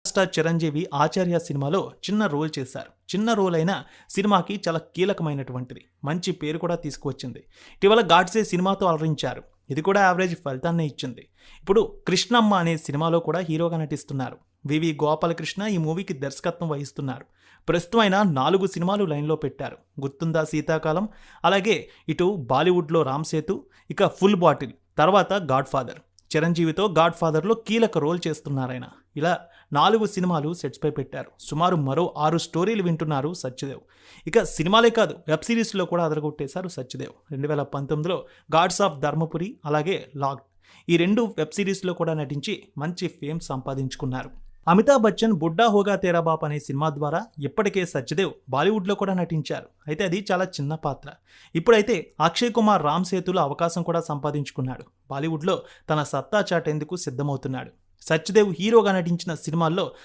Star Chiranjeevi 'ఆచార్య' సినిమాలో చిన్న role చేశారు. చిన్న రోల్ అయినా సినిమాకి చాలా కీలకమైనటువంటిది. మంచి పేరు కూడా తీసుకువచ్చింది. ఇటీవల 'గాడ్సే' సినిమాతో అలరించారు. ఇది కూడా యావరేజ్ ఫలితాన్నే ఇచ్చింది. ఇప్పుడు 'కృష్ణమ్మ' అనే సినిమాలో కూడా హీరోగా నటిస్తున్నారు. వివి గోపాలకృష్ణ ఈ మూవీకి దర్శకత్వం వహిస్తున్నారు. ప్రస్తుతం ఆయన 4 సినిమాలు లైన్లో పెట్టారు. 'గుర్తుందా శీతాకాలం', అలాగే ఇటు బాలీవుడ్లో 'రామ్ సేతు', ఇక 'ఫుల్ బాటిల్', తర్వాత 'గాడ్ ఫాదర్'. చిరంజీవితో 'గాడ్ ఫాదర్'లో కీలక రోల్ చేస్తున్నారాయన. ఇలా 4 సినిమాలు సెట్స్పై పెట్టారు. సుమారు మరో 6 స్టోరీలు వింటున్నారు సత్యదేవ్. ఇక సినిమాలే కాదు, వెబ్ సిరీస్లో కూడా అదరగొట్టేశారు సత్యదేవ్. 2019లో 'గాడ్స్ ఆఫ్ ధర్మపురి', అలాగే 'లాక్డ్' ఈ 2 వెబ్ సిరీస్లో కూడా నటించి మంచి ఫేమ్ సంపాదించుకున్నారు. అమితాబ్ బచ్చన్ 'బుడ్డా హోగా తేరా బాప్' అనే సినిమా ద్వారా ఇప్పటికే సత్యదేవ్ బాలీవుడ్లో కూడా నటించారు. అయితే అది చాలా చిన్న పాత్ర. ఇప్పుడైతే అక్షయ్ కుమార్ 'రామ్ సేతు'లో అవకాశం కూడా సంపాదించుకున్నాడు. బాలీవుడ్లో తన సత్తా చాటేందుకు సిద్ధమవుతున్నాడు. సత్యదేవ్ హీరోగా నటించిన సినిమాల్లో